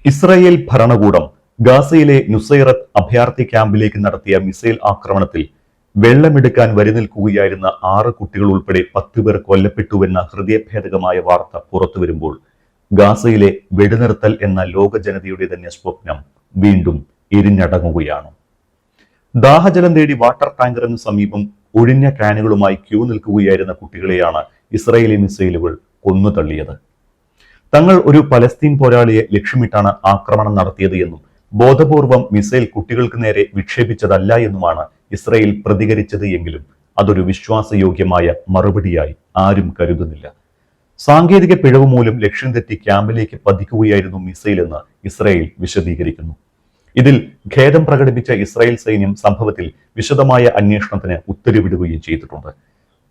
Israel ഭരണകൂടം ഗാസയിലെ നുസൈറത്ത് അഭയാർത്ഥി ക്യാമ്പിലേക്ക് നടത്തിയ മിസൈൽ ആക്രമണത്തിൽ വെള്ളമെടുക്കാൻ വരിനിൽക്കുകയായിരുന്ന 6 കുട്ടികൾ ഉൾപ്പെടെ 10 പേർ കൊല്ലപ്പെട്ടുവെന്ന ഹൃദയഭേദകമായ വാർത്ത പുറത്തുവരുമ്പോൾ ഗാസയിലെ വെടിനിർത്തൽ എന്ന ലോക ജനതയുടെ തന്നെ സ്വപ്നം വീണ്ടും എരിഞ്ഞടങ്ങുകയാണ്. ദാഹജലം തേടി വാട്ടർ ടാങ്കറിന് സമീപം ഒഴിഞ്ഞ ക്യാനുകളുമായി ക്യൂ നിൽക്കുകയായിരുന്ന കുട്ടികളെയാണ് ഇസ്രായേലി മിസൈലുകൾ കൊന്നുതള്ളിയത്. തങ്ങൾ ഒരു പലസ്തീൻ പോരാളിയെ ലക്ഷ്യമിട്ടാണ് ആക്രമണം നടത്തിയത് എന്നും ബോധപൂർവം മിസൈൽ കുട്ടികൾക്ക് നേരെ വിക്ഷേപിച്ചതല്ല എന്നുമാണ് ഇസ്രായേൽ പ്രതികരിച്ചത് എങ്കിലും അതൊരു വിശ്വാസയോഗ്യമായ മറുപടിയായി ആരും കരുതുന്നില്ല. സാങ്കേതിക പിഴവ് മൂലം ലക്ഷ്യം തെറ്റി ക്യാമ്പിലേക്ക് പതിക്കുകയായിരുന്നു മിസൈൽ എന്ന് ഇസ്രായേൽ വിശദീകരിക്കുന്നു. ഇതിൽ ഖേദം പ്രകടിപ്പിച്ച ഇസ്രായേൽ സൈന്യം സംഭവത്തിൽ വിശദമായ അന്വേഷണത്തിന് ഉത്തരവിടുകയും ചെയ്തിട്ടുണ്ട്.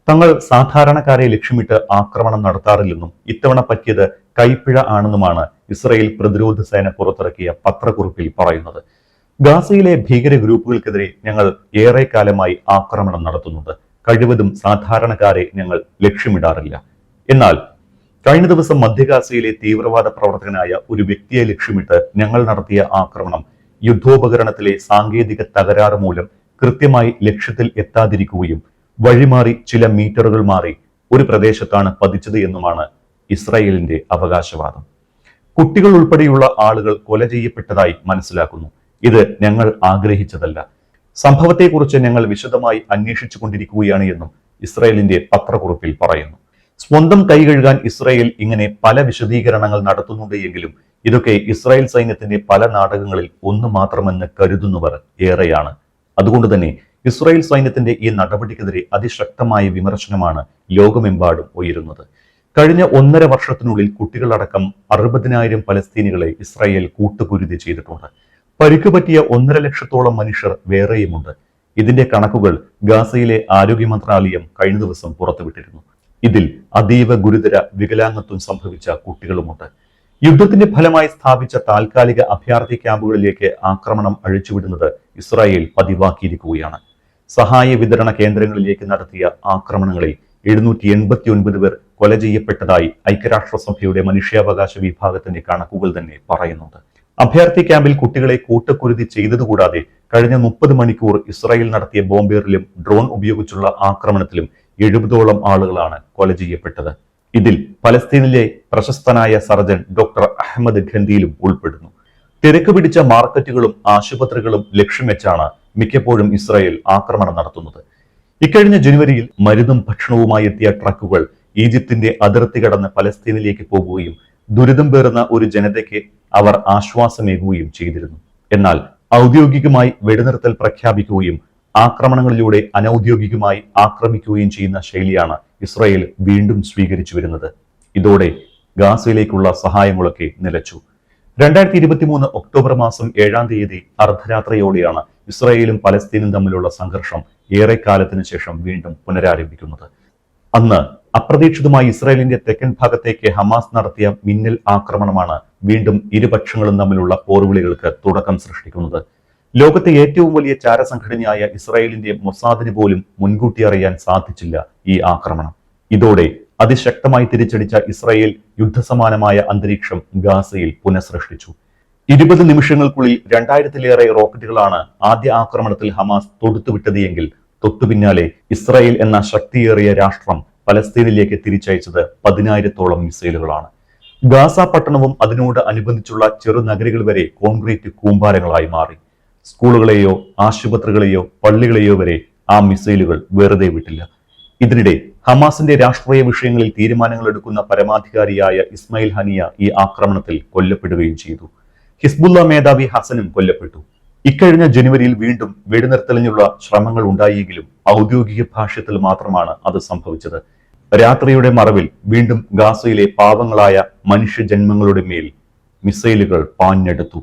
തങ്ങൾ സാധാരണക്കാരെ ലക്ഷ്യമിട്ട് ആക്രമണം നടത്താറില്ലെന്നും ഇത്തവണ പറ്റിയത് കൈപ്പിഴ ആണെന്നുമാണ് ഇസ്രായേൽ പ്രതിരോധ സേന പുറത്തിറക്കിയ പത്രക്കുറിപ്പിൽ പറയുന്നത്. ഗാസയിലെ ഭീകര ഗ്രൂപ്പുകൾക്കെതിരെ ഞങ്ങൾ ഏറെക്കാലമായി ആക്രമണം നടത്തുന്നുണ്ട്. കഴിവതും സാധാരണക്കാരെ ഞങ്ങൾ ലക്ഷ്യമിടാറില്ല. എന്നാൽ കഴിഞ്ഞ ദിവസം മധ്യഗാസയിലെ തീവ്രവാദ പ്രവർത്തകനായ ഒരു വ്യക്തിയെ ലക്ഷ്യമിട്ട് ഞങ്ങൾ നടത്തിയ ആക്രമണം യുദ്ധോപകരണത്തിലെ സാങ്കേതിക തകരാറ് മൂലം കൃത്യമായി ലക്ഷ്യത്തിൽ എത്താതിരിക്കുകയും വഴിമാറി ചില മീറ്ററുകൾ മാറി ഒരു പ്രദേശത്താണ് പതിച്ചത് എന്നുമാണ് ഇസ്രായേലിന്റെ അവകാശവാദം. കുട്ടികൾ ഉൾപ്പെടെയുള്ള ആളുകൾ കൊല ചെയ്യപ്പെട്ടതായി മനസ്സിലാക്കുന്നു. ഇത് ഞങ്ങൾ ആഗ്രഹിച്ചതല്ല. സംഭവത്തെക്കുറിച്ച് ഞങ്ങൾ വിശദമായി അന്വേഷിച്ചു കൊണ്ടിരിക്കുകയാണ് എന്നും ഇസ്രായേലിന്റെ പത്രക്കുറിപ്പിൽ പറയുന്നു. സ്വന്തം കൈ കഴുകാൻ ഇസ്രായേൽ ഇങ്ങനെ പല വിശദീകരണങ്ങൾ നടത്തുന്നുണ്ട് എങ്കിലും ഇതൊക്കെ ഇസ്രായേൽ സൈന്യത്തിന്റെ പല നാടകങ്ങളിൽ ഒന്ന് മാത്രമെന്ന് കരുതുന്നവർ ഏറെയാണ്. അതുകൊണ്ട് തന്നെ ഇസ്രായേൽ സൈന്യത്തിന്റെ ഈ നടപടിക്കെതിരെ അതിശക്തമായ വിമർശനമാണ് ലോകമെമ്പാടും ഉയരുന്നത്. കഴിഞ്ഞ 1.5 വർഷത്തിനുള്ളിൽ കുട്ടികളടക്കം 60,000 പലസ്തീനികളെ ഇസ്രായേൽ കൂട്ടുകുരുതി ചെയ്തിട്ടുണ്ട്. പരിക്കുപറ്റിയ 1.5 ലക്ഷത്തോളം മനുഷ്യർ വേറെയുമുണ്ട്. ഇതിന്റെ കണക്കുകൾ ഗാസയിലെ ആരോഗ്യ മന്ത്രാലയം കഴിഞ്ഞ ദിവസം പുറത്തുവിട്ടിരുന്നു. ഇതിൽ അതീവ ഗുരുതര വികലാംഗത്വം സംഭവിച്ച കുട്ടികളുമുണ്ട്. യുദ്ധത്തിന്റെ ഫലമായി സ്ഥാപിച്ച താൽക്കാലിക അഭയാർത്ഥി ക്യാമ്പുകളിലേക്ക് ആക്രമണം അഴിച്ചുവിടുന്നത് ഇസ്രായേൽ പതിവാക്കിയിരിക്കുകയാണ്. സഹായ വിതരണ കേന്ദ്രങ്ങളിലേക്ക് നടത്തിയ ആക്രമണങ്ങളിൽ 789 പേർ കൊല ചെയ്യപ്പെട്ടതായി ഐക്യരാഷ്ട്രസഭയുടെ മനുഷ്യാവകാശ വിഭാഗത്തിന്റെ കണക്കുകൾ തന്നെ പറയുന്നുണ്ട്. അഭയാർത്ഥി ക്യാമ്പിൽ കുട്ടികളെ കൂട്ടക്കുരുതി ചെയ്തതുകൂടാതെ കഴിഞ്ഞ 30 മണിക്കൂർ ഇസ്രായേൽ നടത്തിയ ബോംബേറിലും ഡ്രോൺ ഉപയോഗിച്ചുള്ള ആക്രമണത്തിലും 70ഓളം ആളുകളാണ് കൊല ചെയ്യപ്പെട്ടത്. ഇതിൽ പലസ്തീനിലെ പ്രശസ്തനായ സർജൻ ഡോക്ടർ അഹമ്മദ് ഖന്ദിയിലും ഉൾപ്പെടുന്നു. തിരക്ക് പിടിച്ച മാർക്കറ്റുകളും ആശുപത്രികളും ലക്ഷ്യം വെച്ചാണ് മിക്കപ്പോഴും ഇസ്രായേൽ ആക്രമണം നടത്തുന്നത്. ഇക്കഴിഞ്ഞ ജനുവരിയിൽ മരുന്നും ഭക്ഷണവുമായി എത്തിയ ട്രക്കുകൾ ഈജിപ്തിന്റെ അതിർത്തി കടന്ന് പലസ്തീനിലേക്ക് പോകുകയും ദുരിതം പേറുന്ന ഒരു ജനതയ്ക്ക് അവർ ആശ്വാസമേകുകയും ചെയ്തിരുന്നു. എന്നാൽ ഔദ്യോഗികമായി വെടിനിർത്തൽ പ്രഖ്യാപിക്കുകയും ആക്രമണങ്ങളിലൂടെ അനൌദ്യോഗികമായി ആക്രമിക്കുകയും ചെയ്യുന്ന ശൈലിയാണ് ഇസ്രായേൽ വീണ്ടും സ്വീകരിച്ചു വരുന്നത്. ഇതോടെ ഗാസയിലേക്കുള്ള സഹായങ്ങളൊക്കെ നിലച്ചു. 2023 ഒക്ടോബർ മാസം 7-ാം തീയതി അർദ്ധരാത്രിയോടെയാണ് ഇസ്രായേലും പലസ്തീനും തമ്മിലുള്ള സംഘർഷം ഏറെക്കാലത്തിന് ശേഷം വീണ്ടും പുനരാരംഭിക്കുന്നത്. അന്ന് അപ്രതീക്ഷിതമായി ഇസ്രായേലിന്റെ തെക്കൻ ഭാഗത്തേക്ക് ഹമാസ് നടത്തിയ മിന്നൽ ആക്രമണമാണ് വീണ്ടും ഇരുപക്ഷങ്ങളും തമ്മിലുള്ള പോർവിളികൾക്ക് തുടക്കം സൃഷ്ടിക്കുന്നത്. ലോകത്തെ ഏറ്റവും വലിയ ചാരസംഘടനയായ ഇസ്രായേലിന്റെ മൊസാദിന് പോലും മുൻകൂട്ടി അറിയാൻ സാധിച്ചില്ല ഈ ആക്രമണം. ഇതോടെ അതിശക്തമായി തിരിച്ചടിച്ച ഇസ്രായേൽ യുദ്ധസമാനമായ അന്തരീക്ഷം ഗാസയിൽ പുനഃസൃഷ്ടിച്ചു. 20 നിമിഷങ്ങൾക്കുള്ളിൽ 2000-ലേറെ റോക്കറ്റുകളാണ് ആദ്യ ആക്രമണത്തിൽ ഹമാസ് തൊടുത്തുവിട്ടത് എങ്കിൽ തൊട്ടു പിന്നാലെ ഇസ്രായേൽ എന്ന ശക്തിയേറിയ രാഷ്ട്രം പലസ്തീനിലേക്ക് തിരിച്ചയച്ചത് 10,000-ഓളം മിസൈലുകളാണ്. ഗാസ പട്ടണവും അതിനോട് അനുബന്ധിച്ചുള്ള ചെറുനഗരികൾ വരെ കോൺക്രീറ്റ് കൂമ്പാരങ്ങളായി മാറി. സ്കൂളുകളെയോ ആശുപത്രികളെയോ പള്ളികളെയോ വരെ ആ മിസൈലുകൾ വെറുതെ വിട്ടില്ല. ഇതിനിടെ ഹമാസിന്റെ രാഷ്ട്രീയ വിഷയങ്ങളിൽ തീരുമാനങ്ങൾ എടുക്കുന്ന പരമാധികാരിയായ ഇസ്മായിൽ ഹനിയ ഈ ആക്രമണത്തിൽ കൊല്ലപ്പെടുകയും ചെയ്തു. ഹിസ്ബുള്ള മേധാവി ഹസനും കൊല്ലപ്പെട്ടു. ഇക്കഴിഞ്ഞ ജനുവരിയിൽ വീണ്ടും വെടിനിർത്തലിനുള്ള ശ്രമങ്ങൾ ഉണ്ടായെങ്കിലും ഔദ്യോഗിക ഭാഷ്യത്തിൽ മാത്രമാണ് അത് സംഭവിച്ചത്. രാത്രിയുടെ മറവിൽ വീണ്ടും ഗാസയിലെ പാവങ്ങളായ മനുഷ്യജന്മങ്ങളുടെ മേൽ മിസൈലുകൾ പാഞ്ഞെടുത്തു.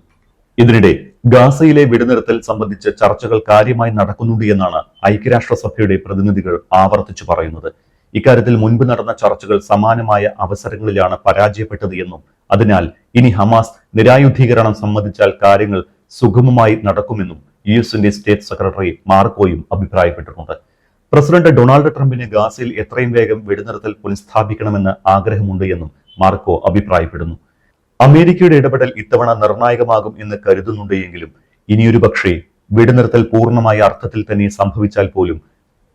ഇതിനിടെ ഗാസയിലെ വെടിനിർത്തൽ സംബന്ധിച്ച് ചർച്ചകൾ കാര്യമായി നടക്കുന്നുണ്ട് എന്നാണ് ഐക്യരാഷ്ട്രസഭയുടെ പ്രതിനിധികൾ ആവർത്തിച്ചു പറയുന്നത്. ഇക്കാര്യത്തിൽ മുൻപ് നടന്ന ചർച്ചകൾ സമാനമായ അവസരങ്ങളിലാണ് പരാജയപ്പെട്ടത് എന്നും അതിനാൽ ഇനി ഹമാസ് നിരായുധീകരണം സംബന്ധിച്ചാൽ കാര്യങ്ങൾ സുഗമമായി നടക്കുമെന്നും യുഎസിന്റെ സ്റ്റേറ്റ് സെക്രട്ടറി മാർക്കോയും അഭിപ്രായപ്പെട്ടിട്ടുണ്ട്. പ്രസിഡന്റ് ഡൊണാൾഡ് ട്രംപിന് ഗാസയിൽ എത്രയും വേഗം വെടിനിർത്തൽ പുനഃസ്ഥാപിക്കണമെന്ന് ആഗ്രഹമുണ്ട് എന്നും മാർക്കോ അഭിപ്രായപ്പെടുന്നു. അമേരിക്കയുടെ ഇടപെടൽ ഇത്തവണ നിർണായകമാകും എന്ന് കരുതുന്നുണ്ടെങ്കിലും ഇനിയൊരു പക്ഷേ വെടിനിർത്തൽ പൂർണ്ണമായ അർത്ഥത്തിൽ തന്നെ സംഭവിച്ചാൽ പോലും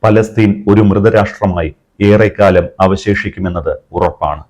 പലസ്തീൻ ഒരു മൃതരാഷ്ട്രമായി ഏറെക്കാലം അവശേഷിക്കുമെന്നത് ഉറപ്പാണ്.